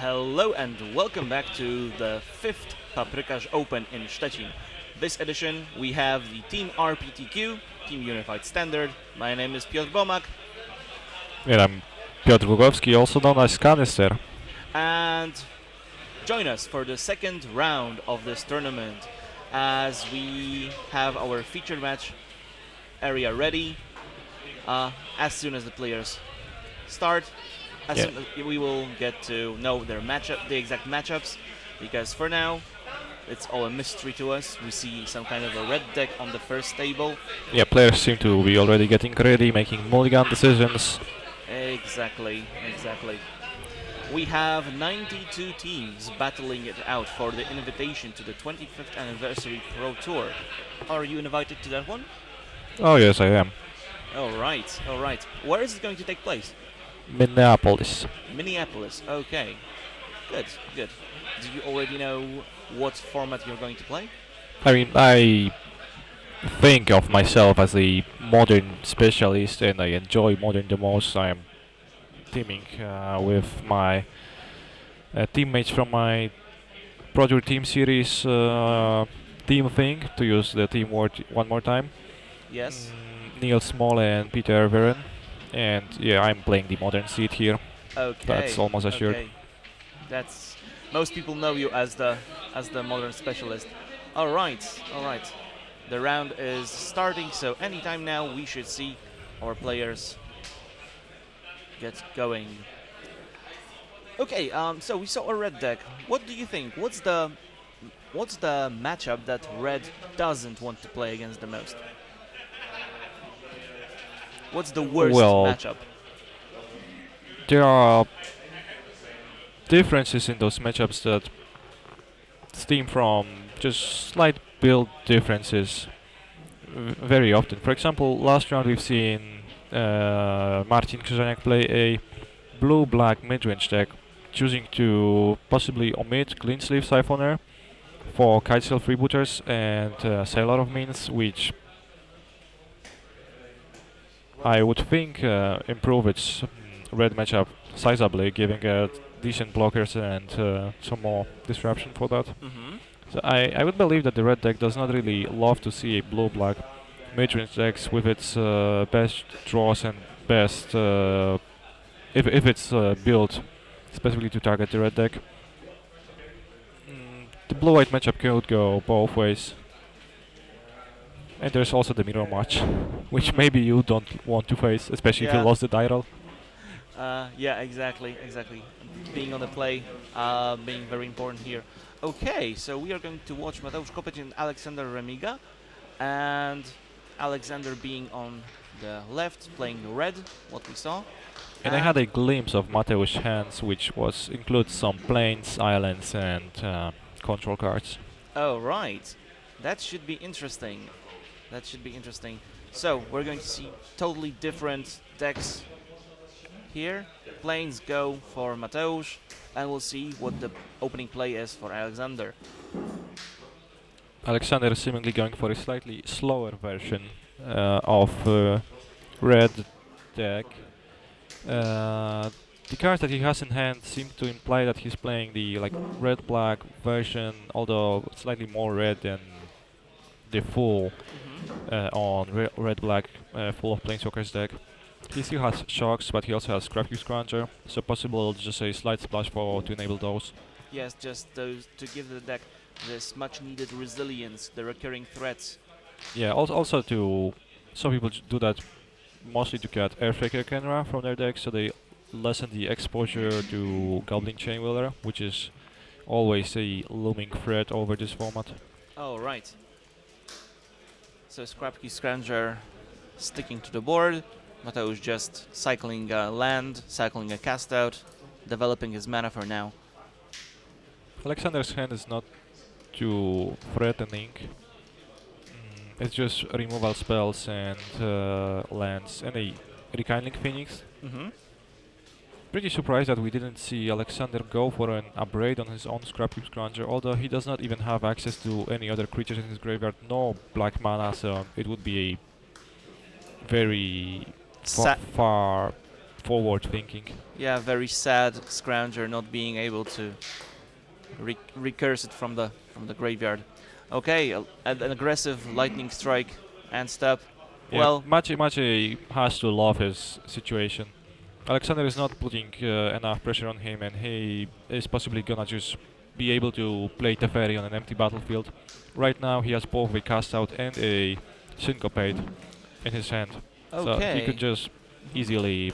Hello and welcome back to the 5th Paprykarz Open in Szczecin. This edition we have the Team RPTQ, Team Unified Standard. My name is Piotr Bomak. Yeah, I'm Piotr Głogowski, also known as Canister. And join us for the second round of this tournament as we have our featured match area ready. As soon as the players start, soon as we will get to know their the exact matchups, because for now it's all a mystery to us. We see some kind of a red deck on the first table. Yeah, players seem to be already getting ready, making mulligan decisions. Exactly. We have 92 teams battling it out for the invitation to the 25th anniversary Pro Tour. Are you invited to that one? Oh yes, I am. All right. Where is it going to take place? Minneapolis. Minneapolis. Okay. Good. Do you already know what format you're going to play? I mean, I think of myself as a modern specialist, and I enjoy modern the most. I am teaming with my teammates from my Pro Tour Team Series team thing, to use the team word one more time. Yes. Neil Small and Peter Veren. And yeah, I'm playing the modern seed here. Okay. That's almost assured. Okay. That's most people know you as the modern specialist. All right. The round is starting, so anytime now we should see our players get going. Okay. So we saw a red deck. What do you think? What's the matchup that red doesn't want to play against the most? What's the worst matchup? There are differences in those matchups that stem from just slight build differences very often. For example, last round we've seen Marcin Krzyżaniak play a blue-black mid-range deck, choosing to possibly omit Clean Sleeve Siphoner for Kitesail Freebooters and Sailor of Means, which I would think improve its red matchup sizably, giving decent blockers and some more disruption for that. Mm-hmm. So I would believe that the red deck does not really love to see a blue-black mid-range decks with its best draws and best if it's built specifically to target the red deck. The blue-white matchup could go both ways. And there's also the mirror match, which maybe you don't want to face, especially if you lost the die roll. Yeah, exactly. Being on the play, being very important here. Okay, so we are going to watch Mateusz Kopeć and Alexander Remiga, and Alexander being on the left, playing red, what we saw. And I had a glimpse of Mateusz's hands, which includes some planes, islands, and control cards. Oh, right. That should be interesting. So we're going to see totally different decks here. Planes go for Mateusz, and we'll see what the opening play is for Alexander. Alexander is seemingly going for a slightly slower version of red deck. The cards that he has in hand seem to imply that he's playing the red-black version, although slightly more red than the full on red-black full of Planeswalkers deck. He still has shocks, but he also has Scraphew Scrounger, so possible just a slight splash power to enable those. Yes, just those to give the deck this much-needed resilience, the recurring threats. Yeah, also some people do that mostly to get Earthquaker Kenra from their deck, so they lessen the exposure to Goblin Chainwheeler, which is always a looming threat over this format. Oh, right. So Scraphew Scrounger sticking to the board. Mateusz just cycling a land, cycling a cast out, developing his mana for now. Alexander's hand is not too threatening. It's just removal spells and lands and a Rekindling Phoenix. Mm-hmm. Pretty surprised that we didn't see Alexander go for an upgrade on his own Scraphew Scrounger, although he does not even have access to any other creatures in his graveyard, no black mana, so it would be a very forward thinking. Yeah, very sad Scrounger not being able to recurse it from the graveyard. Okay, an aggressive lightning strike and step. Yeah, Well, Maciej has to love his situation. Alexander is not putting enough pressure on him, and he is possibly gonna just be able to play Teferi on an empty battlefield. Right now he has both a cast out and a syncopate in his hand, so he could just easily.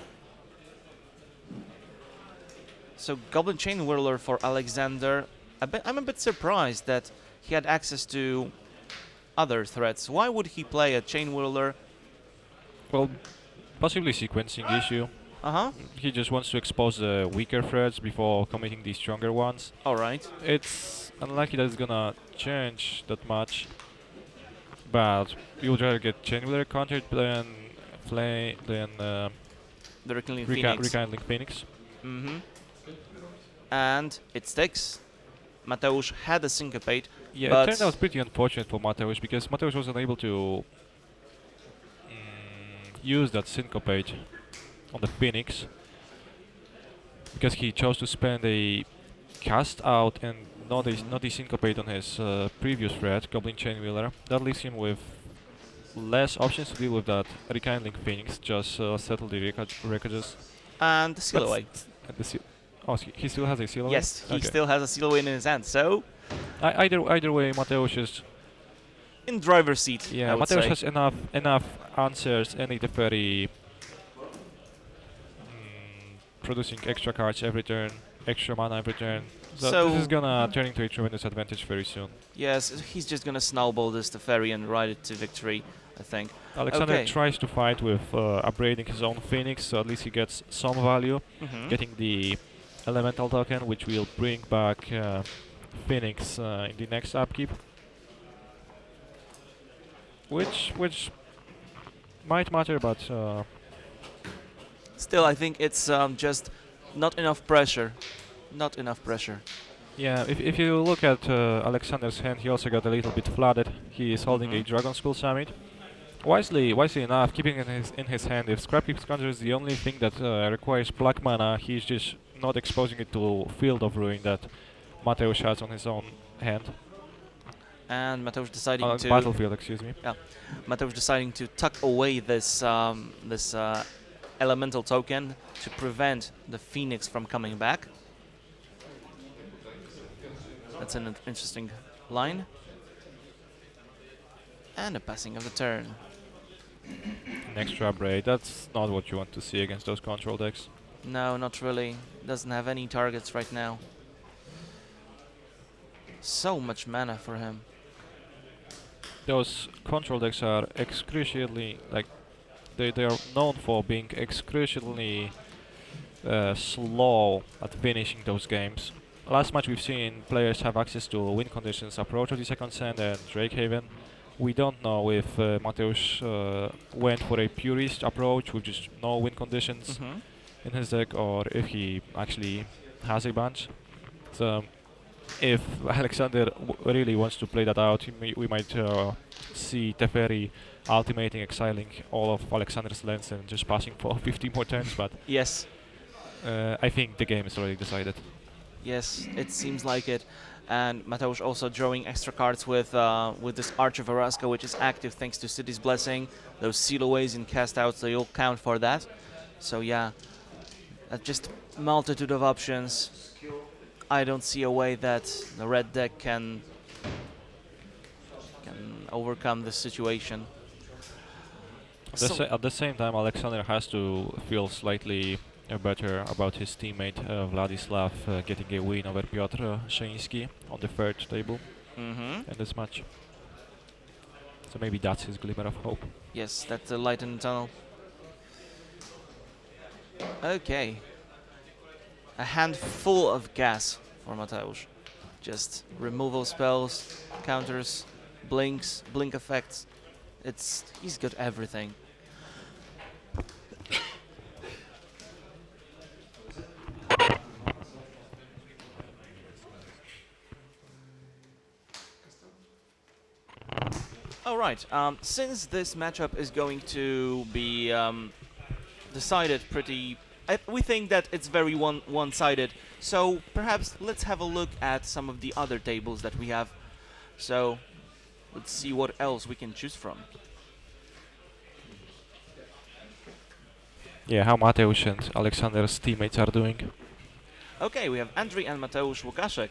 So Goblin Chain Whirler for Alexander. I'm a bit surprised that he had access to other threats. Why would he play a Chain Whirler? Well, possibly sequencing issue. Uh-huh. He just wants to expose the weaker threats before committing the stronger ones. Alright. It's unlikely that it's gonna change that much, but you would rather get Chain Whirler countered than The Rekindling Phoenix. Rekindling Phoenix. Mm-hmm. And it sticks. Mateusz had a syncopate. Yeah, but it turned out pretty unfortunate for Mateusz because Mateusz wasn't able to use that syncopate on the Phoenix because he chose to spend a cast out and not a syncopate on his previous threat, Goblin Chain Wheeler. That leaves him with less options to deal with that Rekindling Phoenix, just settle the wreckages. And the seal away. He still has a seal away? Yes, he still has a seal away in his hand, so either way, Mateusz is in driver's seat. yeah. Mateusz has enough answers, and a Teferi producing extra cards every turn, extra mana every turn. So this is gonna turn into a tremendous advantage very soon. Yes, he's just gonna snowball this Teferi and ride it to victory, I think. Alexander tries to fight with upgrading his own Phoenix, so at least he gets some value, getting the elemental token, which will bring back Phoenix in the next upkeep, which might matter, but still, I think it's just not enough pressure. Not enough pressure. Yeah, if you look at Alexander's hand, he also got a little bit flooded. He is holding a Dragon School Summit. Wisely enough, keeping it in his hand. If Scrapheap Scourger is the only thing that requires black mana, he's just not exposing it to Field of Ruin that Mateusz has on his own hand. And Mateusz deciding to battlefield, excuse me. Yeah, Mateusz deciding to tuck away this elemental token to prevent the Phoenix from coming back. That's an interesting line. And a passing of the turn. An extra braid, that's not what you want to see against those control decks. No, not really. Doesn't have any targets right now. So much mana for him. Those control decks are excruciatingly, like, they are known for being excruciatingly slow at finishing those games. Last match we've seen players have access to win conditions, Approach of the Second Sand and Drakehaven. We don't know if Mateusz went for a purist approach with just no win conditions in his deck, or if he actually has a bunch. So if Alexander really wants to play that out, we might see Teferi ultimating, exiling all of Alexander's lands and just passing for 50 more turns, but yes, I think the game is already decided. Yes, it seems like it. And Mateusz also drawing extra cards with this Arch of Araska, which is active thanks to City's Blessing. Those seal-aways and cast-outs, they all count for that. So yeah, just multitude of options. I don't see a way that the red deck can overcome this situation. At the same time, Alexander has to feel slightly better about his teammate Vladislav getting a win over Piotr Szyński on the third table in this match. So maybe that's his glimmer of hope. Yes, that's the light in the tunnel. Okay. A handful of gas for Mateusz. Just removal spells, counters, blinks, blink effects. He's got everything. Alright, since this matchup is going to be decided pretty, we think that it's very one-sided. So perhaps let's have a look at some of the other tables that we have. So let's see what else we can choose from. Yeah, how Mateusz and Alexander's teammates are doing. Okay, we have Andriy and Mateusz Łukaszek.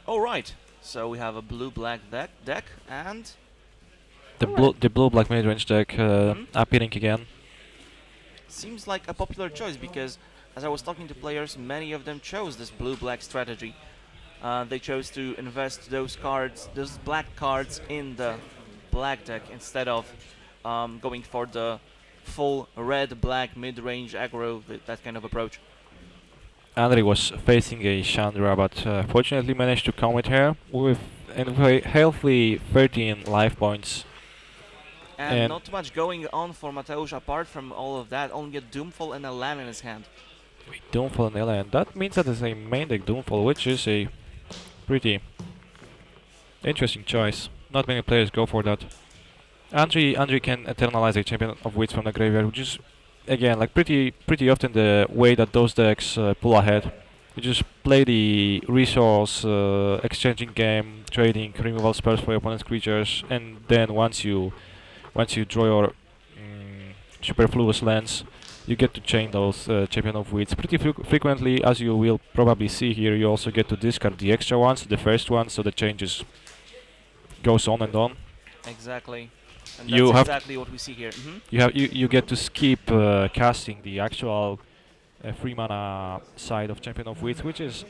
All right. So we have a blue-black deck and The blue-black mid-range deck appearing again. seems like a popular choice because, as I was talking to players, many of them chose this blue-black strategy. They chose to invest those black cards in the black deck instead of going for the full red-black mid-range aggro, that kind of approach. Andriy was facing a Chandra, but fortunately managed to come with her with a healthy 13 life points. And not much going on for Mateusz apart from all of that, only a Doomfall and a Lamb in his hand. Doomfall and Alien. That means that it's a main deck Doomfall, which is a pretty interesting choice. Not many players go for that. Andriy can eternalize a Champion of Wits from the graveyard, which is again like pretty often the way that those decks pull ahead. You just play the resource exchanging game, trading removal spells for your opponent's creatures, and then once you draw your superfluous lands, you get to chain those Champion of Wits pretty frequently. As you will probably see here, you also get to discard the extra ones, the first one, so the chain just goes on and on. Exactly. And You that's have exactly what we see here. You get to skip casting the actual 3 mana side of Champion of Wits, which is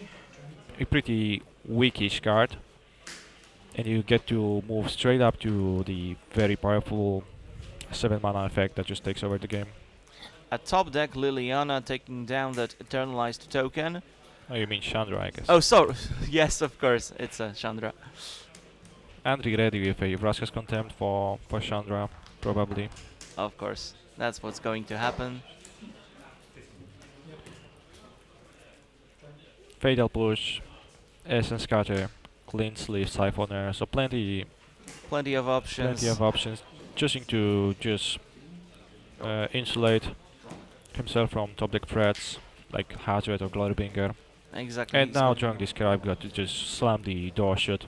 a pretty weakish card, and you get to move straight up to the very powerful 7 mana effect that just takes over the game. A top deck Liliana taking down that eternalized token. Oh, you mean Chandra, I guess. Oh, sorry. Yes, of course, it's a Chandra. Andriy ready with a Vraska's Contempt for Chandra, probably. Of course, that's what's going to happen. Fatal Push, Essence Scatter, Clean Sleeve, Siphoner, so plenty of options. Choosing to just insulate himself from top deck threats like Hazard or Glorybringer. Exactly. And now drawing this Scribe got to just slam the door shut.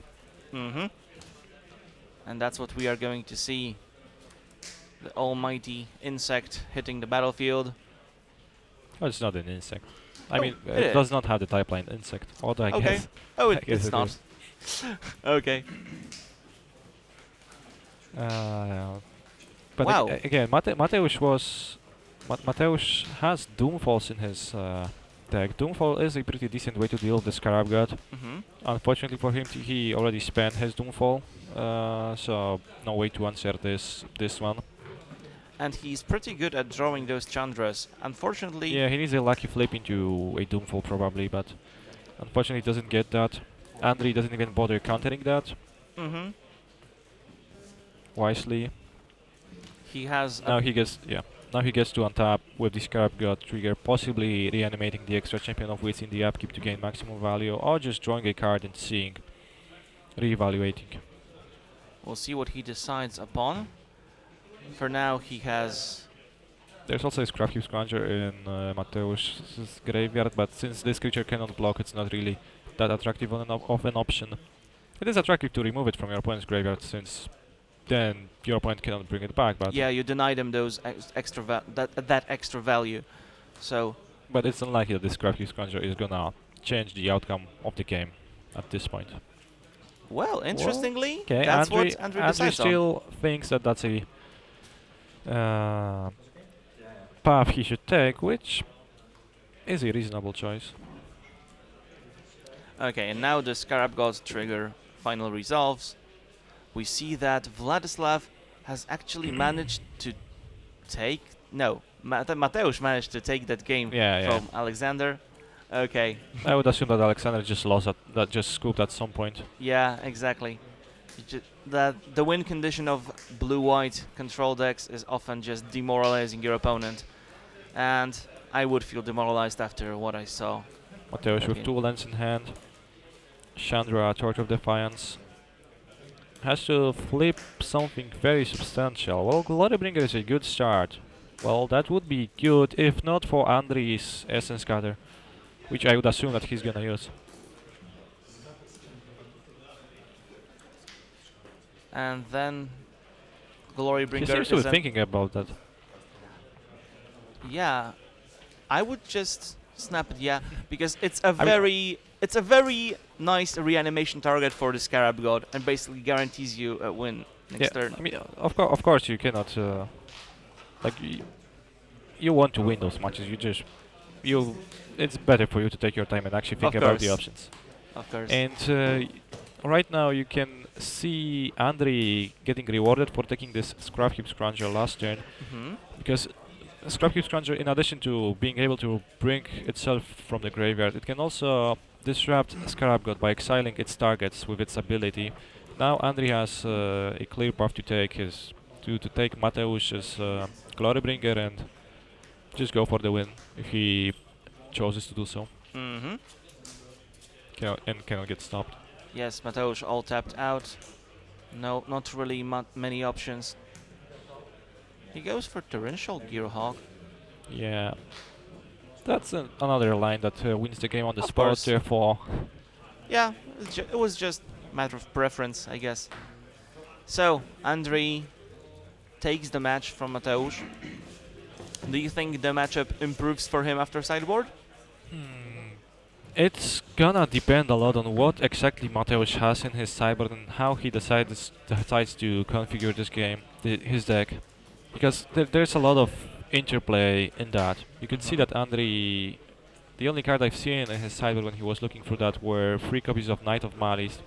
And that's what we are going to see. The almighty insect hitting the battlefield. Oh, it's not an insect. I Oh, mean, it it does not have the type line insect. Although I Okay. guess. Oh, I guess it's it not. is. Okay. But Wow. Again, Mateusz has Doomfalls in his deck. Doomfall is a pretty decent way to deal with the Scarab God. Unfortunately for him, he already spent his Doomfall, so no way to answer this one. And he's pretty good at drawing those Chandras. Unfortunately, Yeah, he needs a lucky flip into a Doomfall probably, but unfortunately doesn't get that. Andriy doesn't even bother countering that wisely. he has Now he gets to untap with the Scarab God trigger, possibly reanimating the extra Champion of Wits in the upkeep to gain maximum value, or just drawing a card and seeing, reevaluating. We'll see what he decides upon. For now, he has... There's also a Scrapheap Scrounger in Mateusz's graveyard, but since this creature cannot block, it's not really that attractive of an option. It is attractive to remove it from your opponent's graveyard, since then your opponent cannot bring it back. But Yeah, you deny them those that extra value. So, but it's unlikely that this Scrapheap Scrounger is gonna change the outcome of the game at this point. well, interestingly, Okay, that's what Andriy Andriy decides on. still thinks that that's a path he should take, which is a reasonable choice. Okay, and now the Scarab God's trigger final resolves. We see that Vladislav has actually managed to take... No, Mateusz managed to take that game from Alexander. Okay. I would assume that Alexander just lost that just scooped at some point. Yeah, exactly. The win condition of blue-white control decks is often just demoralizing your opponent. And I would feel demoralized after what I saw. Mateusz with 2 lands in hand. Chandra, Torch of Defiance. Has to flip something very substantial. Well, Glorybringer is a good start. Well, that would be good if not for Andri's Essence Cutter, which I would assume that he's gonna use. And then Glory He Bringer seems to be is thinking about that. yeah. I would just snap it, yeah, because it's a mean- very nice reanimation target for the Scarab God, and basically guarantees you a win next turn. I mean, of course, you cannot like you want to win those matches. You. It's better for you to take your time and actually think Of about the course. options. Of course. And right now you can see Andri getting rewarded for taking this Scrap Heap Scrounger last turn, hmm because Scrap Heap Scrounger, in addition to being able to bring itself from the graveyard, it can also disrupt Scarab God by exiling its targets with its ability. Now Andri has a clear path to take to take Mateusz's Glorybringer and just go for the win if he chooses to do so. hmm Cannot get stopped. Yes, Mateusz all tapped out. No, not really many options. He goes for Torrential Gearhawk. Yeah, that's another line that wins the game on the Of spot. course. Therefore, Yeah, it was just a matter of preference, I guess. So, Andriy takes the match from Mateusz. Do you think the matchup improves for him after sideboard? it's gonna depend a lot on what exactly Mateusz has in his sideboard and how he decides to configure this game, his deck, because there's a lot of interplay in that. You can see that Andriy, the only card I've seen in his sideboard when he was looking through that were 3 copies of Knight of Malice.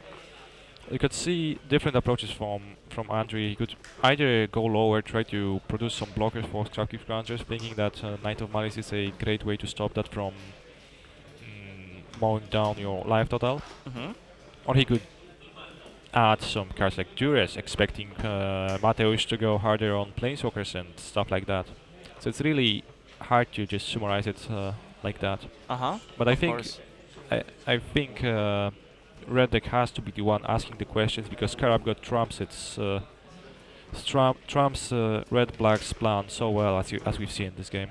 You could see different approaches from Andriy. He could either go lower, try to produce some blockers for Scrapkeep Scroungers, thinking that Knight of Malice is a great way to stop that from mowing down your life total. Mm-hmm. Or he could add some cards like Duress, expecting Mateusz to go harder on Planeswalkers and stuff like that. So it's really hard to just summarize it like that. Uh-huh. But I Of think course. I think Red deck has to be the one asking the questions, because Scarab God trumps its Red Black's plan so well as we've seen in this game.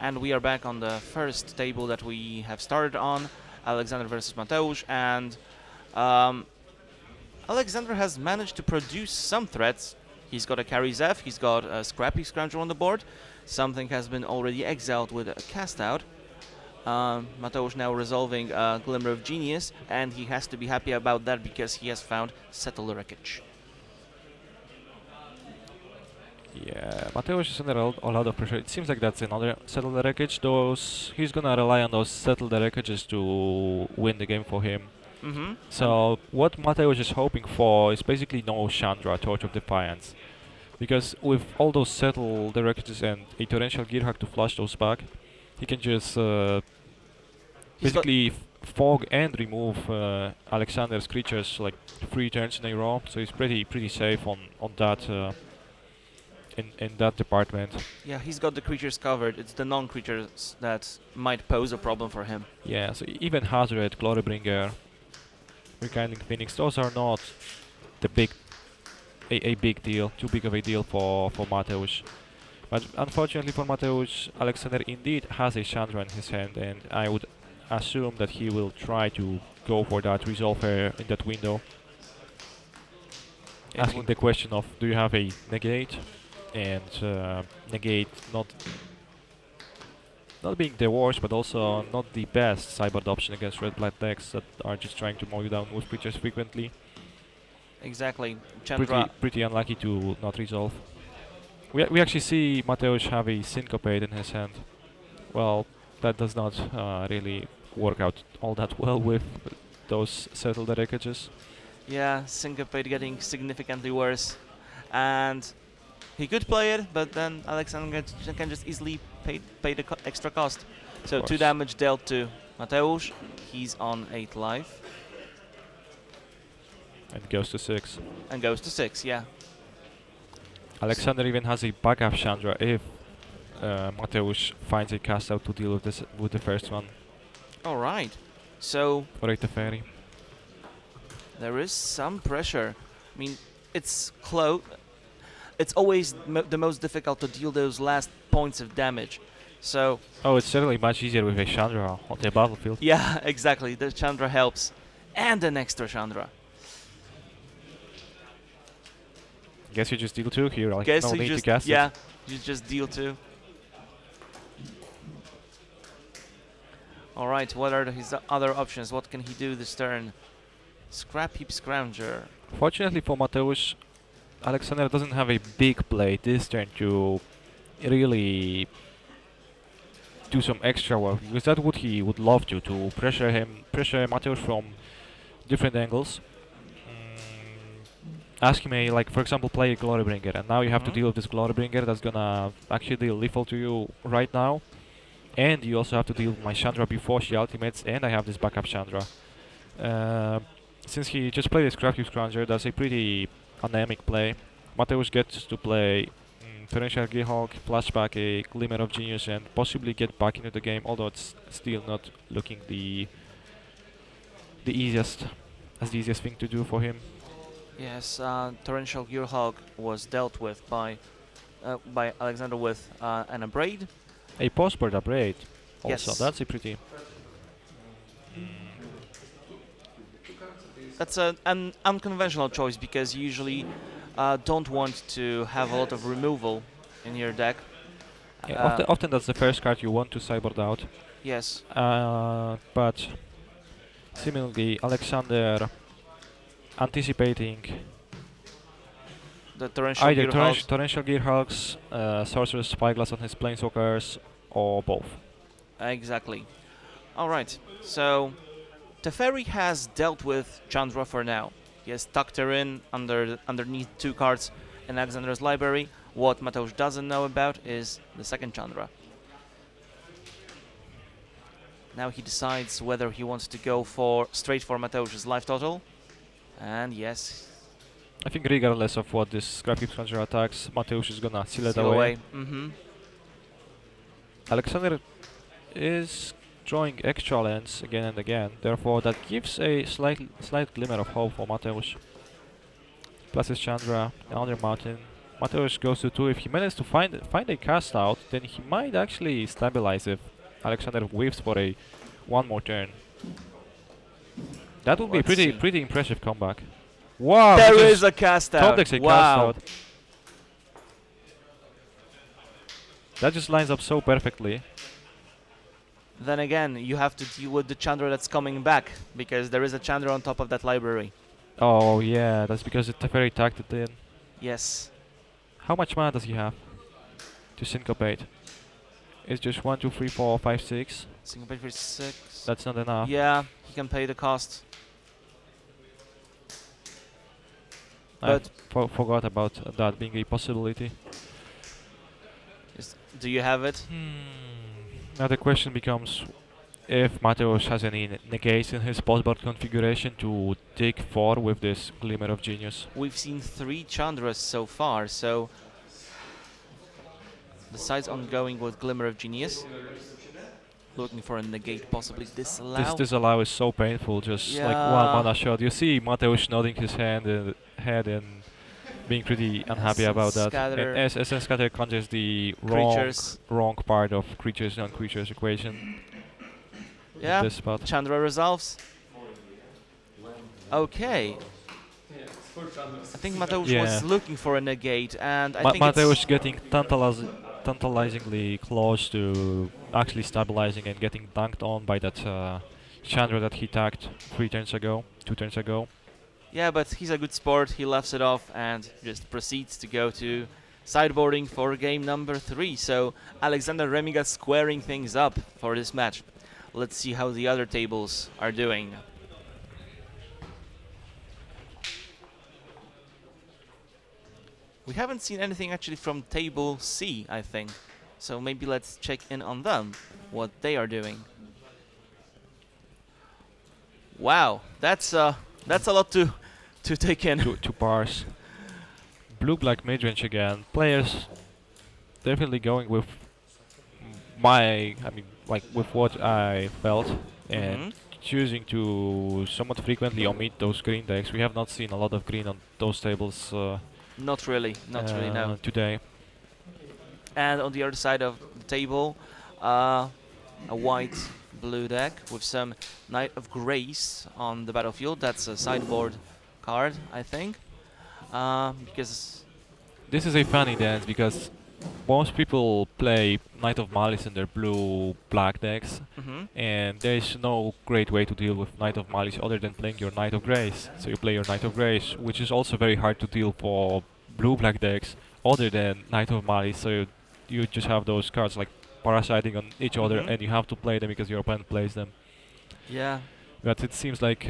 And we are back on the first table that we have started on, Alexander versus Mateusz, and Alexander has managed to produce some threats. He's got a Carry Zeph, he's got a Scrappy Scrounger on the board, something has been already exiled with a cast out. Mateusz now resolving Glimmer of Genius, and he has to be happy about that because he has found Settle the Wreckage. Yeah, Mateusz is under a lot of pressure. It seems like that's another Settle the Wreckage. He's gonna rely on those Settle the Wreckages to win the game for him. Mm-hmm. So what Mateusz is hoping for is basically no Chandra, Torch of Defiance. Because with all those Settle the Wreckages and a Torrential Gearhack to flush those back, he can just basically fog and remove Alexander's creatures like 3 turns in a row. So he's pretty safe on that in that department. Yeah, he's got the creatures covered. It's the non-creatures that might pose a problem for him. Yeah, so even Hazard, Glorybringer, Rekindling Phoenix, those are not the a big deal, too big of a deal for Mateusz. But unfortunately for Mateusz, Alexander indeed has a Chandra in his hand, and I would assume that he will try to go for that Resolver in that window. Asking the question of, do you have a negate? And negate not being the worst, but also not the best sideboard option against red-black decks that are just trying to mow you down with creatures frequently. Exactly. Chandra. Pretty unlucky to not resolve. We actually see Mateusz have a Syncopate in his hand. Well, that does not really work out all that well with those Settle the Wreckages. Yeah, Syncopate getting significantly worse. And he could play it, but then Alexander can just easily pay the extra cost. So 2 damage dealt to Mateusz. He's on 8 life. And goes to 6. And goes to 6, yeah. Alexander even has a backup Chandra if Mateusz finds a cast out to deal with this with the first one. Alright. So For a Teferi. there is some pressure. I mean, it's close. it's always the most difficult to deal those last points of damage. So Oh, it's certainly much easier with a Chandra on the battlefield. yeah, exactly. The Chandra helps, and an extra Chandra. Guess you just deal 2 here, like Guess no you need to just cast yeah, it. you just deal 2. All right, what are his other options? What can he do this turn? Scrap Heap Scrounger. Fortunately for Mateusz, Alexander doesn't have a big play this turn to really do some extra work, because that would he would love to pressure Mateusz from different angles. Ask him like for example play a Glorybringer, and now you have to deal with this Glorybringer that's gonna actually deal lethal to you right now, and you also have to deal with my Chandra before she ultimates, and I have this backup Chandra. Since he just played this Crafty Scrounger, that's a pretty anemic play. Mateusz gets to play Torrential Gearhulk, flashback a Glimmer of Genius, and possibly get back into the game, although it's still not looking the easiest thing to do for him. Yes, Torrential Gearhulk was dealt with by Alexander with an Abrade. A postboard Abrade also, Yes. that's a pretty... That's an unconventional choice because you usually don't want to have a lot of removal in your deck. Yeah, often that's the first card you want to sideboard out. Yes. But similarly, Alexander anticipating The Torrential either Gearhulks. Torrential Gearhulks, Sorcerer's Spyglass on his Planeswalkers, or both. Exactly. All right. So Teferi has dealt with Chandra for now. He has tucked her in underneath 2 cards in Alexander's library. What Mateusz doesn't know about is the second Chandra. Now he decides whether he wants to go straight for Mateusz's life total. And yes, I think regardless of what this Scrap Heap Scrounger attacks, Mateusz is gonna seal it seal away. Mm-hmm. Alexander is drawing extra lands again and again, therefore that gives a slight glimmer of hope for Mateusz. Plus his Chandra, another mountain. Mateusz goes to 2. If he manages to find a cast out, then he might actually stabilize if Alexander whiffs for a 1 more turn. That would be Let's see. pretty impressive comeback. Wow! There is a cast out. Top deck's a cast Wow. out. That just lines up so perfectly. Then again, you have to deal with the Chandra that's coming back because there is a Chandra on top of that library. Oh yeah, that's because the Teferi tagged it in. Yes. How much mana does he have to syncopate? It's just 1, 2, 3, 4, 5, 6. Syncopate for 6. That's not enough. Yeah, he can pay the cost. I But forgot about that being a possibility. do you have it? Now the question becomes if Mateusz has any negates in his postboard configuration to take 4 with this Glimmer of Genius. We've seen 3 Chandras so far, so besides ongoing with Glimmer of Genius, looking for a negate, possibly disallow. This disallow is so painful, just like Yeah. 1 mana shot. You see Mateusz nodding his head and being pretty unhappy about that. Scatter. And as Scatter conjures the Creatures. wrong part of creatures and creatures equation. Yeah, This spot. Chandra resolves. Okay. I think Mateusz Yeah. was looking for a negate, and I think Mateusz getting tantalizingly close to actually stabilizing and getting dunked on by that Chandra that he tagged 2 turns ago. yeah, but he's a good sport. He laughs it off and just proceeds to go to sideboarding for game number 3. So Alexander Remiga squaring things up for this match. Let's see how the other tables are doing. We haven't seen anything actually from table C, I think. So maybe let's check in on them, what they are doing. Wow, that's a lot to take in. to parse. Blue-black midrange again. Players definitely going with with what I felt and choosing to somewhat frequently omit those green decks. We have not seen a lot of green on those tables Not really, not really, no. today. And on the other side of the table, a white-blue deck with some Knight of Grace on the battlefield. That's a sideboard card, I think. Because This is a funny dance because most people play Knight of Malice in their blue-black decks, and there is no great way to deal with Knight of Malice other than playing your Knight of Grace. So you play your Knight of Grace, which is also very hard to deal for blue-black decks other than Knight of Malice. So you just have those cards like parasiting on each other, and you have to play them because your opponent plays them. yeah, But it seems like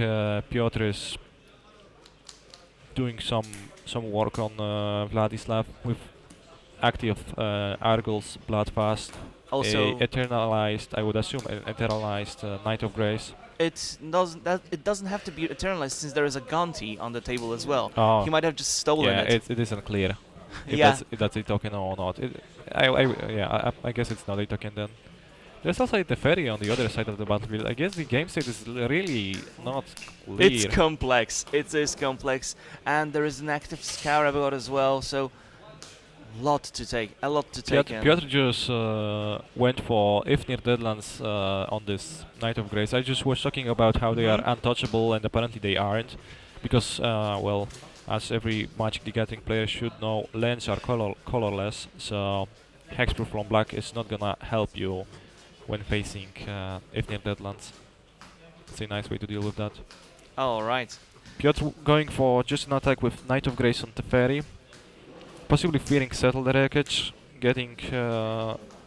Piotr is doing some work on Vladislav with active Argos, Bloodfast, also eternalized, I would assume, eternalized Knight of Grace. it doesn't have to be eternalized since there is a Gonti on the table as well. Oh, He might have just stolen yeah, it. it isn't clear if Yeah. that's a token or not. I guess it's not a token then. There's also a Teferi on the other side of the battlefield. I guess the game state is really not clear. It's complex. It is complex, and there is an active Scarab God as well. So, a lot to take in. Piotr just went for Ifnir Deadlands on this Knight of Grace. I just was talking about how they are untouchable, and apparently they aren't, because well, as every Magic the Gathering player should know, lands are colorless. So Hexproof from black is not gonna help you when facing Ifnir Deadlands. It's a nice way to deal with that. All right. Piotr going for just an attack with Knight of Grace on Teferi. Possibly fearing Settle the Wreckage, getting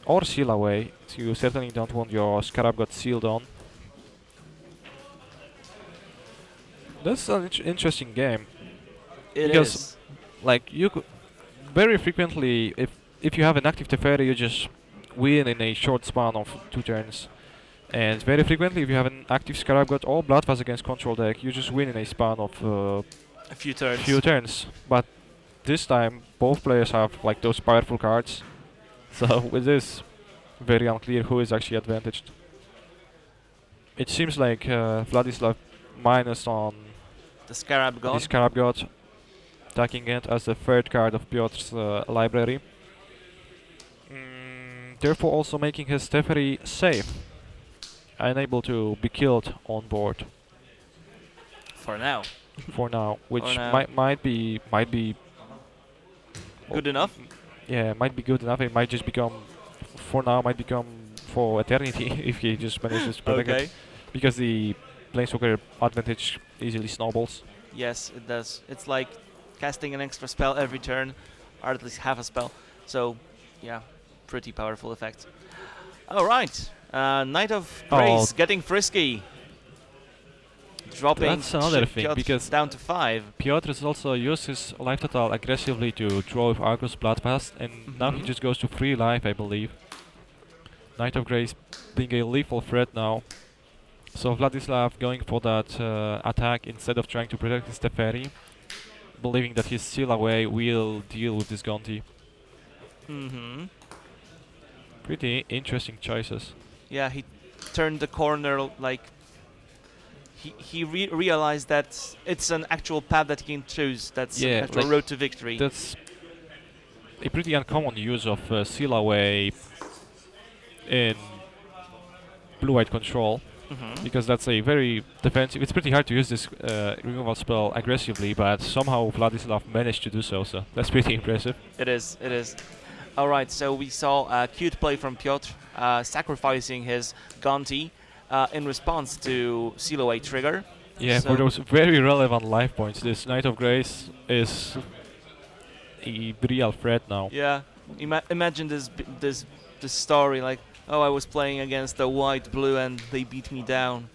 or Seal Away. So you certainly don't want your Scarab God sealed on. That's an interesting game. It Because is. like you could very frequently, if you have an active Teferi, you just win in a short span of 2 turns. And very frequently, if you have an active Scarab God or Bloodfast against control deck, you just win in a span of A few turns. few turns. But this time, both players have like those powerful cards. So with this, very unclear who is actually advantaged. It seems like Vladislav minus on The Scarab the God. Scarab God, attacking it as the third card of Piotr's library. Therefore also making his Teferi safe, unable to be killed on board For now. for now, which For now. might be Good enough. yeah, might be good enough. It might just become, for now, might become for eternity if he just manages to protect Okay. it, because the Planeswalker advantage easily snowballs. Yes, it does. It's like casting an extra spell every turn, or at least half a spell. So, yeah, pretty powerful effect. All right. Knight of Grace getting frisky. Dropping That's another thing, Piotr because down to 5. Piotr also uses his life total aggressively to draw with Argus Bloodfast, and now he just goes to 3 life, I believe. Knight of Grace being a lethal threat now. So Vladislav going for that attack instead of trying to protect his Teferi, believing that his Seal Away will deal with this Gonti. Pretty interesting choices. Yeah, he turned the corner like he realized that it's an actual path that he can choose. That's an actual like road to victory. That's a pretty uncommon use of Seal Away in blue-white control, because that's a very defensive. It's pretty hard to use this removal spell aggressively, but somehow Vladislav managed to do so. So that's pretty impressive. It is. It is. All right. So we saw a cute play from Piotr, sacrificing his Gonti in response to Seal Away trigger. Yeah, So for those very relevant life points, this Knight of Grace is a real threat now. Yeah. Imagine this story like, oh, I was playing against a white-blue and they beat me down.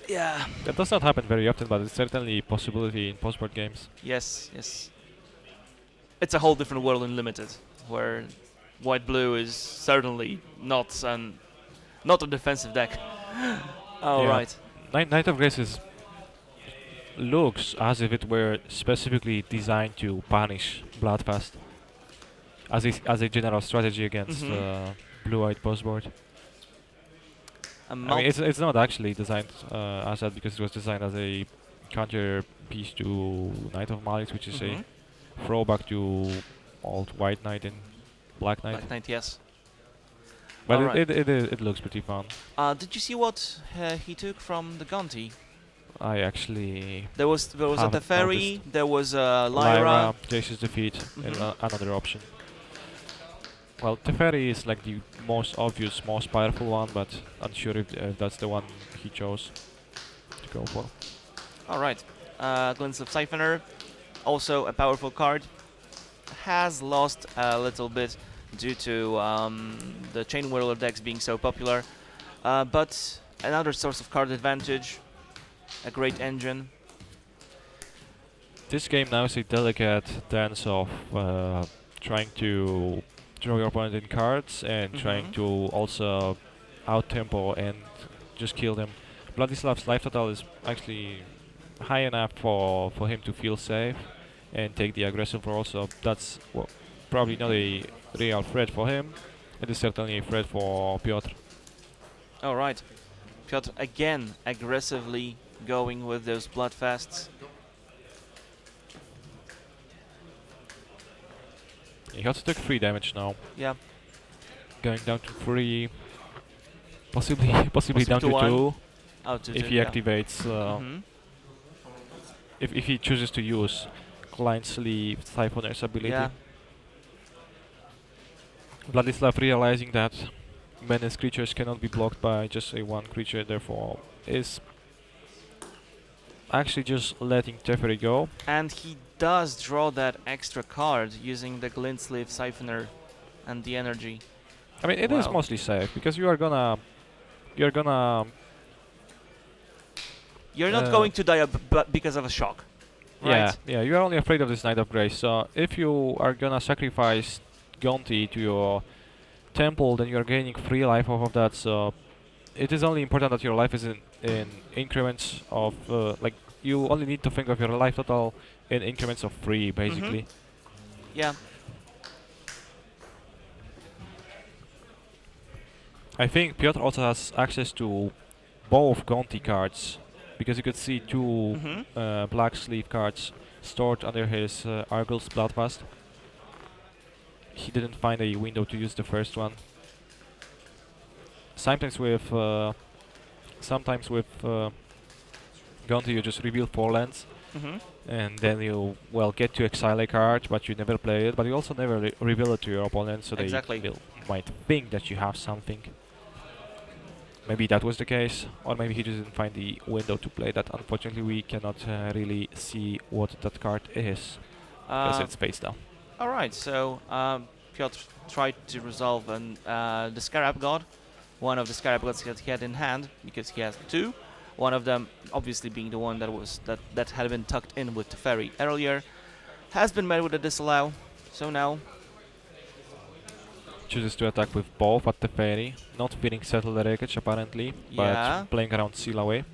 Yeah. That does not happen very often, but it's certainly a possibility in post-board games. Yes. Yes. It's a whole different world in Limited, where white-blue is certainly not a defensive deck. All Yeah. right. Knight of Grace looks as if it were specifically designed to punish Bloodfast as a general strategy against blue-white postboard. I mean, it's not actually designed as that, because it was designed as a counter piece to Knight of Malice, which is a throwback to old White Knight and Black Knight. Black Knight, yes. But Alright. it looks pretty fun. Did you see what he took from the Gonti? I actually There was a haven't Teferi, noticed. there was a Lyra. Jace's defeat, and Mhm. another option. Well, Teferi is like the most obvious, most powerful one, but unsure if that's the one he chose to go for. Alright. Glintz of Siphoner, also a powerful card. Has lost a little bit due to the Chain Whirler decks being so popular. But another source of card advantage. A great engine. This game now is a delicate dance of trying to draw your opponent in cards and trying Mhm. to also out-tempo and just kill them. Vladislav's life total is actually high enough for him to feel safe and take the aggressive role, so that's probably not a real threat for him. It is certainly a threat for Piotr. Alright. Piotr again aggressively going with those bloodfests. He has to take 3 damage now, Yeah. going down to 3, possibly down to to 1. 2 Out to if two, he yeah. activates, Mhm. if he chooses to use Client Sleeve Siphoner's ability. Yeah. Vladislav, realizing that menace creatures cannot be blocked by just a one creature, therefore is actually just letting Teferi go. And he does draw that extra card using the Glint Sleeve Siphoner and the energy. I mean, it is Wow. mostly safe because you're gonna You're not going to die because of a shock, right? yeah, you're only afraid of this Knight of Grace. So if you are gonna sacrifice Gonti to your temple, then you're gaining 3 life off of that. So it is only important that your life is in increments of like you only need to think of your life total in increments of 3, basically. Yeah. I think Piotr also has access to both Gonti cards, because you could see 2 Mhm. black sleeve cards stored under his Argyl's Bloodfast. He didn't find a window to use the first one. Sometimes with Gonti you just reveal 4 lands, Mhm. and then you get to exile a card, but you never play it. But you also never reveal it to your opponent, so Exactly. they might think that you have something. Maybe that was the case, or maybe he just didn't find the window to play that. Unfortunately, we cannot really see what that card is, because it's face down. Alright, so Piotr tried to resolve the Scarab God, one of the Scarab Gods that he had in hand, because he has 2. One of them, obviously being the one that had been tucked in with Teferi earlier, has been met with a disallow. So now, Chooses to attack with both at Teferi, not fearing Settle the Wreckage apparently, yeah, but playing around Seal Away.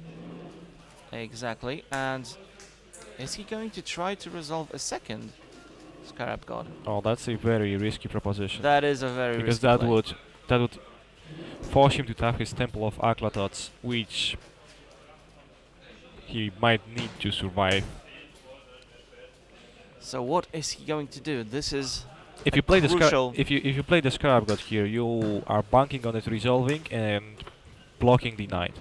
exactly. And is he going to try to resolve a second Scarab God? Oh, that's a very risky proposition. That is a very Because risky play. that would force him to tap his Temple of Aklatots, which he might need to survive. So what is he going to do? This is If you play crucial. if you play the Scarab God here, you are banking on it resolving and blocking the Knight.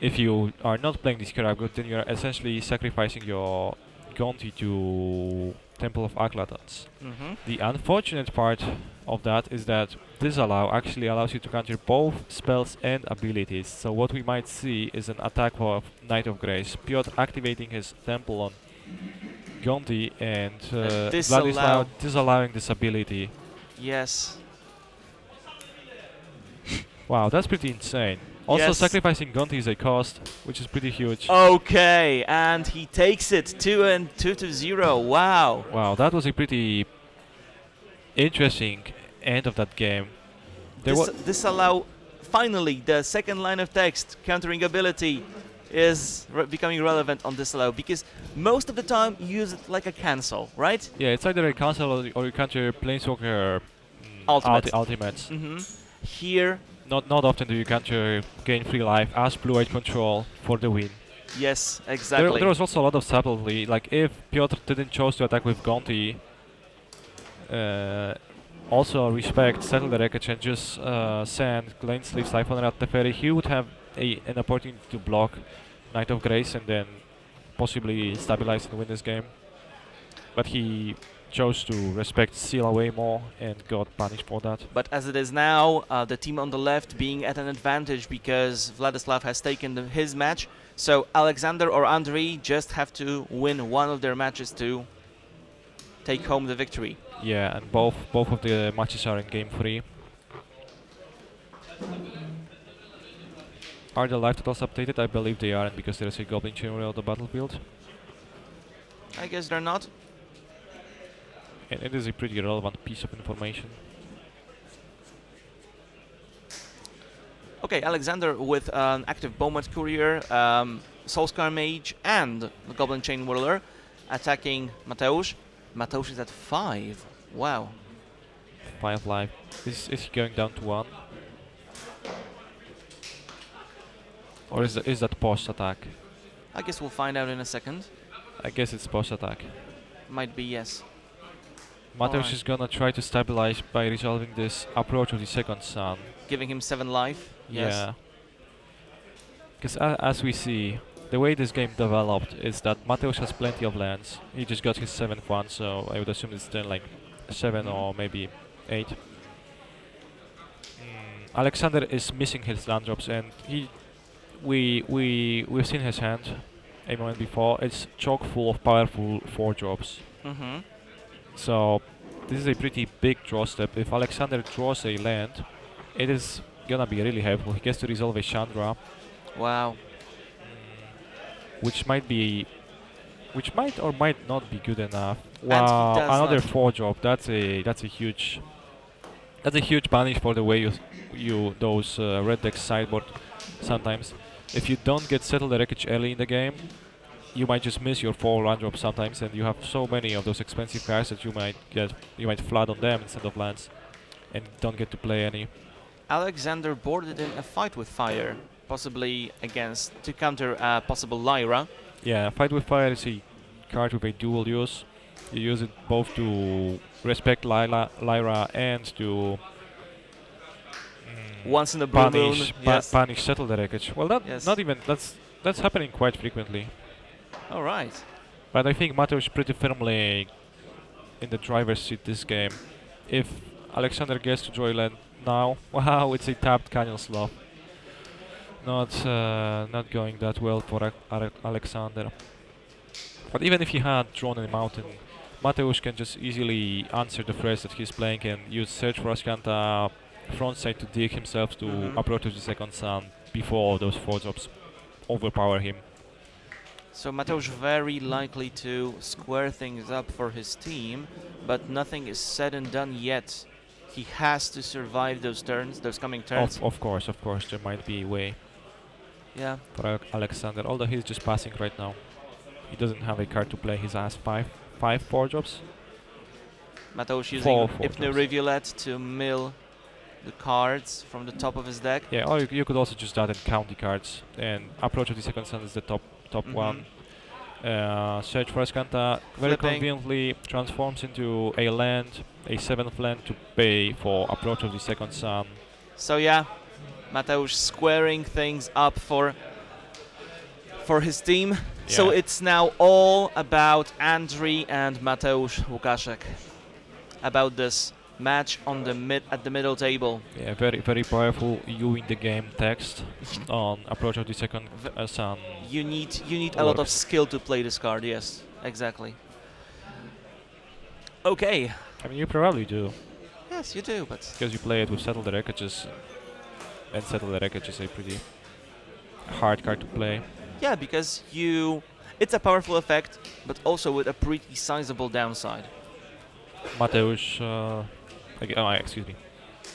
If you are not playing the Scarab God, then you are essentially sacrificing your Gonti to Temple of Aklatots. Mhm. The unfortunate part of that is that Disallow actually allows you to counter both spells and abilities. So what we might see is an attack of Knight of Grace, Piotr activating his Temple on Gonti and Vladislav disallowing this ability. Yes. Wow, that's pretty insane. Also, Yes. sacrificing Gonti is a cost, which is pretty huge. Okay, and he takes it 2-0. Wow. Wow, that was a pretty interesting end of that game. Disallow. Finally, the second line of text countering ability is becoming relevant on disallow, because most of the time you use it like a cancel, right? Yeah, it's either a cancel or you counter Planeswalker ultimates. Here, Not often do you counter gain free life as blue-white control for the win. Yes, There, exactly. there was also a lot of subtlety. Like if Piotr didn't choose to attack with Gonti, also respect, settle the wreckage, and just send Glane Sleeve Siphoner at the ferry, he would have an opportunity to block Knight of Grace and then possibly stabilize and win this game. But he chose to respect, seal away more, and got punished for that. But as it is now, the team on the left being at an advantage because Vladislav has taken his match. So Alexander or Andrei just have to win one of their matches to take home the victory. Yeah, and both of the matches are in game 3. Are the live totals updated? I believe they aren't because there is a Goblin Chain on the battlefield. I guess they're not. And it is a pretty relevant piece of information. Okay, Alexander with an active Bowman Courier, Soulscar Mage, and the Goblin Chain Whirler attacking Mateusz. Mateusz is at 5. Wow. 5 life. Is he going down to 1? Or is that post attack? I guess we'll find out in a second. I guess it's post attack. Might be, yes. Mateusz Alright. is gonna try to stabilize by resolving this approach of the second sun. Giving him 7 life. Yes. Yeah. Because as we see, the way this game developed is that Mateusz has plenty of lands. He just got his 7th one, so I would assume it's then like 7 or maybe 8. Alexander is missing his land drops, and we've seen his hand a moment before. It's chock full of powerful 4 drops. Mm-hmm. So this is a pretty big draw step. If Alexander draws a land, it is gonna be really helpful. He gets to resolve a Chandra, Wow. which might or might not be good enough. And Wow, he does another not. 4 drop. That's a huge punish for the way you those red decks sideboard sometimes. If you don't get settle the wreckage early in the game, you might just miss your 4 land drops sometimes, and you have so many of those expensive cards that you might flood on them instead of lands, and don't get to play any. Alexander boarded in a fight with fire, possibly to counter a possible Lyra. Yeah, Fight with Fire is a card with a dual use. You use it both to respect Lyra and to Once in a blue moon. Yes. punish settle the wreckage. Well, Yes. not even that's happening quite frequently. All right. But I think Mateusz is pretty firmly in the driver's seat this game. If Alexander gets to draw a land now, wow, it's a tapped Canyon Slough. Not going that well for Alexander. But even if he had drawn a mountain, Mateusz can just easily answer the phrase that he's playing and use Search for Ascanta frontside to dig himself to approach the second sun before those 4 drops overpower him. So Mateusz very likely to square things up for his team, but nothing is said and done yet. He has to survive those coming turns. Of course, there might be a way Yeah. for Alexander, although he's just passing right now. He doesn't have a card to play. He has 5 4 drops. Mateusz using Four Hypno drops. Rivulet to mill the cards from the top of his deck. Yeah, or you could also just that and count the cards. And approach of the second sun is the top one. Search for Ascanta very Flipping. conveniently transforms into a land, a 7th land to pay for approach of the second sun. So yeah, Mateusz squaring things up for his team. So Yeah. it's now all about Andriy and Mateusz Łukaszek. About this match on at the middle table. Yeah, very very powerful you in the game text on approach of the second sun. You need a lot of Works. skill to play this card. Yes, exactly. Okay. I mean, you probably do, Yes, you do, but because you play it with Settle the Wreckages, and Settle the Wreckage is a pretty hard card to play. yeah, because it's a powerful effect, but also with a pretty sizable downside. Mateusz, excuse me,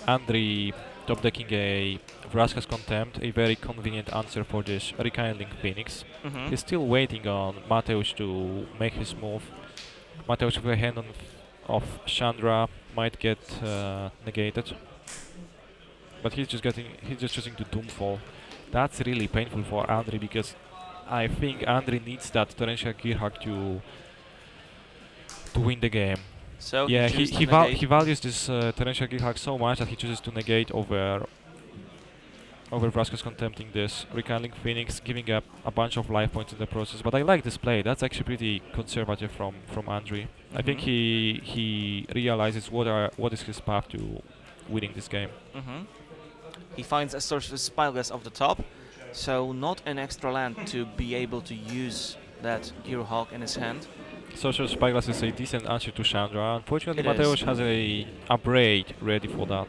Andriy top decking a Vraska's Contempt, a very convenient answer for this Rekindling Phoenix. Mhm. He's still waiting on Mateusz to make his move. Mateusz with a hand of Chandra might get negated, but he's just choosing to Doomfall. That's really painful for Andriy because I think Andri needs that torrential Gearhawk to win the game. So Yeah, he, he values this torrential Gearhawk so much that he chooses to negate over Vraska's contempting this, rekindling Phoenix, giving up a bunch of life points in the process. But I like this play. That's actually pretty conservative from Andri. I think he realizes what is his path to winning this game. He finds a Sorcerer's Spyglass off the top, so not an extra land to be able to use that Gearhawk in his hand. Sorcerer's Spyglass is a decent answer to Chandra. Unfortunately, It Mateusz is. has a braid ready for that.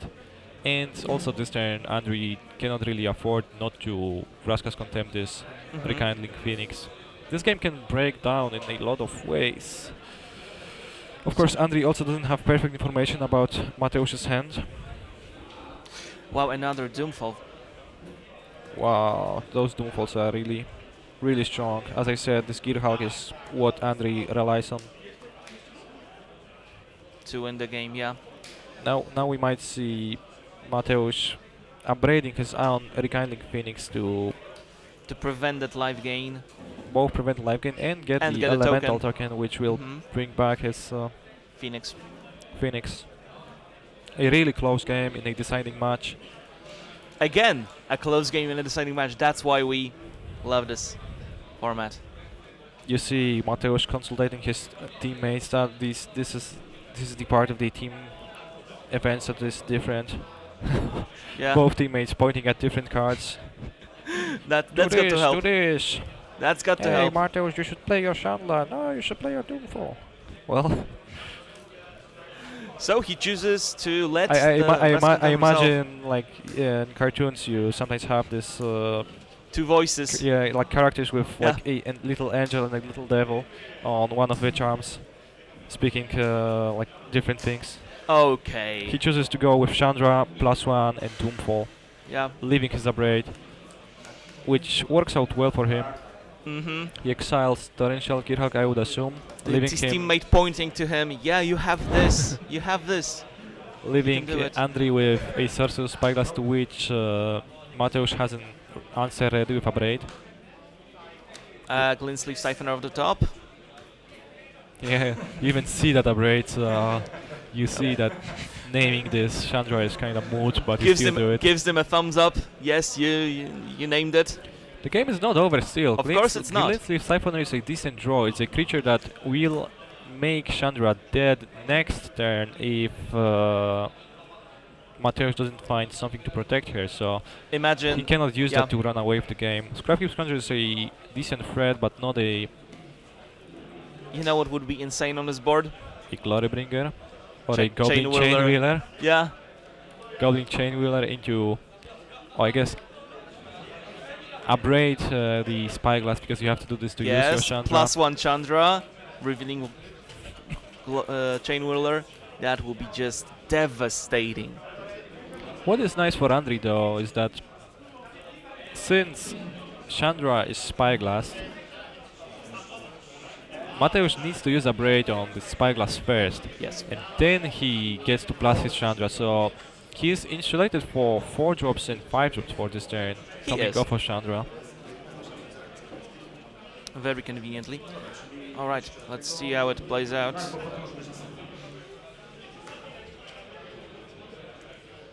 And also this turn, Andri cannot really afford not to Vraska's contempt this rekindling Phoenix. This game can break down in a lot of ways. Of course, Andri also doesn't have perfect information about Mateusz's hand. Wow, another Doomfall. Wow, those Doomfalls are really, really strong. As I said, this Gearhawk is what Andri relies on. To win the game, yeah. Now we might see Mateusz upgrading his own rekindling Phoenix to prevent that life gain. both prevent life gain and get And the get a elemental token. token, which will bring back his Phoenix. Phoenix. A really close game in a deciding match. Again, a close game in a deciding match. That's why we love this format. You see Mateusz consulting his teammates that this is the part of the team events that is different. Yeah. Both teammates pointing at different cards. That's Do got to this, do help. this. That's got to Hey, help. Mateusz, you should play your Chandler. No, you should play your Doomfall. Well, So he chooses to let I Vraska imagine like in cartoons you sometimes have this two voices. yeah, like characters with Yeah. like a little angel and a little devil on one of which arms, speaking like different things. Okay. He chooses to go with Chandra +1 and Doomfall, Yeah. leaving his upgrade, which works out well for him. He exiles Torrential Gearhawk, I would assume, leaving His him, teammate pointing to him. Yeah, you have this. You have this. leaving do it. Andri with a Sorcerer's Spyglass, to which Mateusz has an answer ready with a braid. Glintsleeve Siphoner off the top. Yeah, you even see that upgrade. You see that naming this Chandra is kind of moot, but you still do it. Gives them a thumbs up. Yes, you named it. The game is not over still. Of course it's not. Glintsleeve Siphoner is a decent draw. It's a creature that will make Chandra dead next turn if Mateusz doesn't find something to protect her, so Imagine. he cannot use yeah. that to run away with the game. Scrapheap Scourger is a decent threat, but not a You know what would be insane on this board? Glorybringer or a Chain Goblin Wheeler. Chain Wheeler. Yeah. Goblin Chain Wheeler into, I guess, upgrade the Spyglass, because you have to do this to use your Yes. Chandra. +1 Chandra, revealing Chain Whirler. That will be just devastating. What is nice for Andri though is that since Chandra is Spyglass, Mateusz needs to use a braid on the Spyglass first, Yes. and then he gets to plus his Chandra, so he is insulated for 4 drops and 5 drops for this turn, He coming is. off of Chandra. Very conveniently. Alright, let's see how it plays out.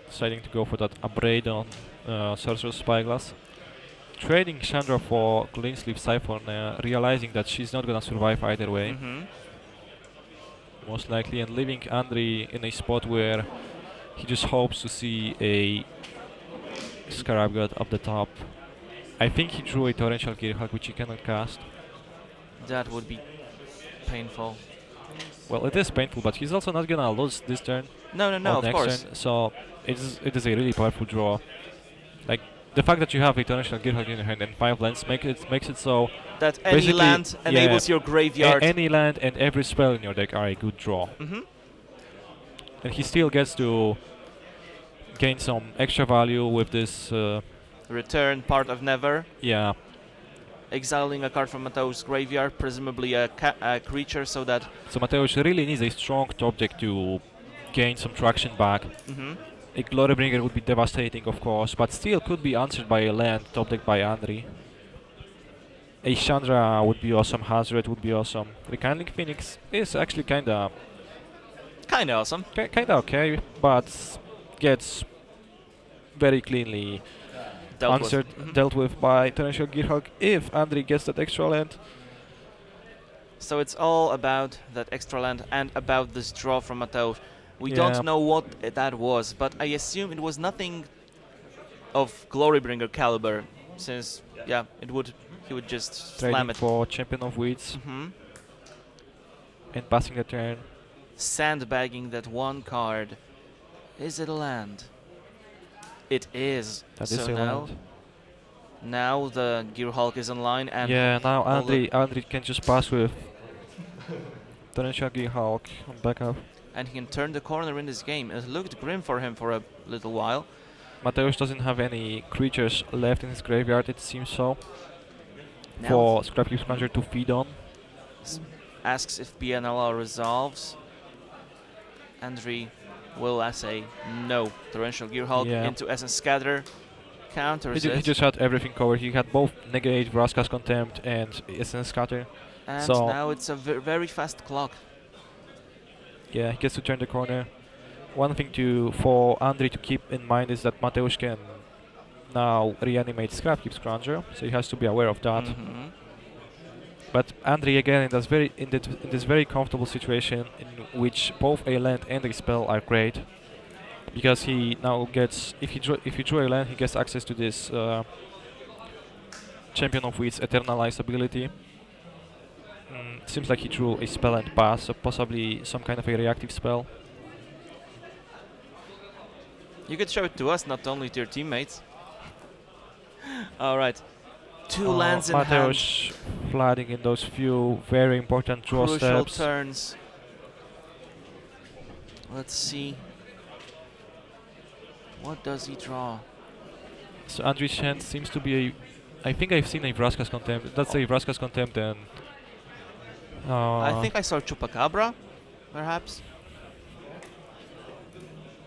Deciding to go for that upgrade on Sorcerer's Spyglass. Trading Chandra for Glintsleeve Siphon, realizing that she's not gonna survive either way, most likely, and leaving Andri in a spot where he just hopes to see a Scarab God up the top. I think he drew a Torrential Gearhawk, which he cannot cast. That would be painful. Well, it is painful, but he's also not gonna lose this turn. No, or of next course. turn, so it is a really powerful draw. Like, the fact that you have a Torrential Gearhawk in your hand and 5 lands makes it so That any basically, land enables your graveyard. any land and every spell in your deck are a good draw. And he still gets to gain some extra value with this, Return part of Never. yeah, Exiling a card from Mateusz's graveyard, presumably a creature, so that. so Mateusz really needs a strong top deck to gain some traction back. A Glorybringer would be devastating, of course, but still could be answered by a land top deck by Andri. A Chandra would be awesome. Hazret would be awesome. Rekindling Phoenix is actually kinda awesome. kinda okay, but gets very cleanly answered, dealt with by Torrential Gearhulk if Andriy gets that extra land. So it's all about that extra land and about this draw from Mateusz. We don't know what that was, but I assume it was nothing of Glorybringer caliber, since he would just slam Trading it. for Champion of Weeds and passing the turn. Sandbagging that one card. Is it a land? It is. That so is a land. Now the Gearhulk is online, and now Andriy can just pass with Torrential Gearhulk on backup. and he can turn the corner in this game. It looked grim for him for a little while. Mateusz doesn't have any creatures left in his graveyard, it seems so, Now for Scrapheap Scrounger to feed on. asks if PNLR resolves. Andriy will say no. Torrential Gearhulk into Essence Scatter. Counters He just had everything covered. He had both Negate, Vraska's Contempt, and Essence Scatter. And so now it's a very fast clock. Yeah, he gets to turn the corner. One thing for Andriy to keep in mind is that Mateusz can now reanimate Scrapheap Scrounger, so he has to be aware of that. But Andriy again in this very comfortable situation in which both a land and a spell are great, because he now gets, if he drew a land, he gets access to this Champion of Weeds Eternalized ability. Seems like he drew a spell and pass, so possibly some kind of a reactive spell. You could show it to us, not only to your teammates. Alright. Two lands in hand. Mateusz flooding in those few very important draw Crucial steps. turns. Let's see. What does he draw? So Andriy's hand seems to be a... I think I've seen a Vraska's Contempt. That's a Vraska's Contempt and... I think I saw Chupacabra, perhaps.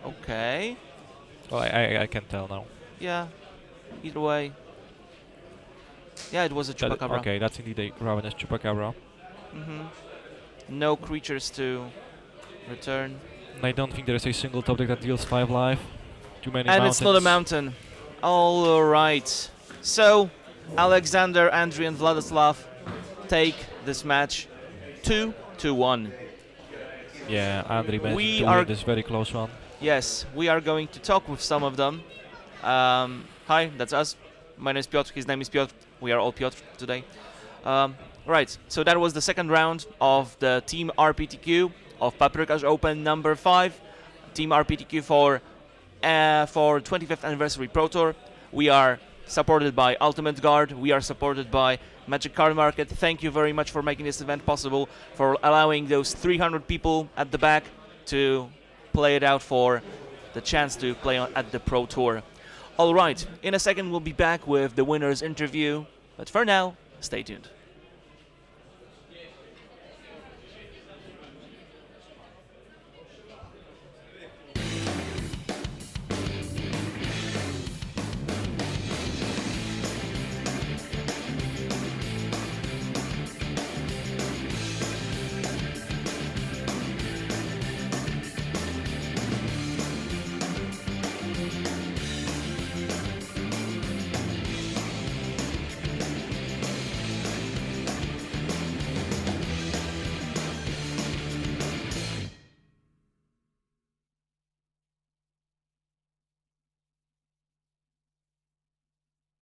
Okay. Oh, I can tell now. Yeah. Either way. Yeah, it was a Chupacabra. Okay, that's indeed a Ravenous Chupacabra. No creatures to return. I don't think there is a single top deck that deals 5 life. Too many and mountains. It's not a mountain. Alright. So, Alexander, Andriy and Vladislav take this match 2-1. Yeah, Andriy managed to win this very close one. Yes, we are going to talk with some of them. Hi, that's us. My name is Piotr, his name is Piotr. We are all Piotr today. Right, so that was the second round of the Team RPTQ of Paprykarz Open number 5. Team RPTQ for 25th Anniversary Pro Tour. We are supported by Ultimate Guard. We are supported by Magic Card Market. Thank you very much for making this event possible, for allowing those 300 people at the back to play it out for the chance to play at the Pro Tour. Alright, in a second we'll be back with the winner's interview, but for now, stay tuned.